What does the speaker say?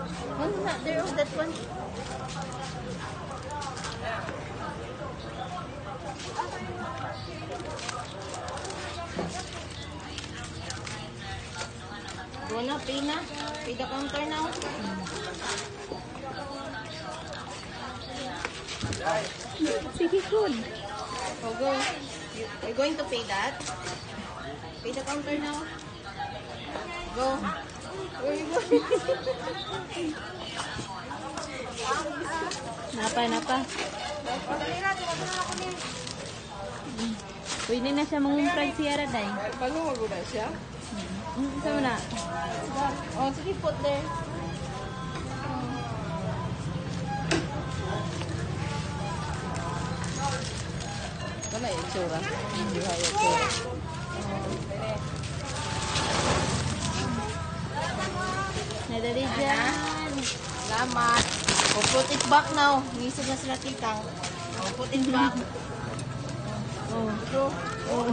One's not there. Oh, that one. Go na, pay na. Pay the counter now. Sige, good. Oh, go. You're going to pay that? Pay the counter now. Go. Where you going? Napa. Pwede na siya mangumprag siya raday. Paano maguna siya? Isa mo na. Oh, sige, put there. Ano yung itsura? Hindi ha yung itsura. Nadali dyan. Salamat. Oh, put it back now. Nisog na sila titang. Oh, put it back. Oh. Go. Oh.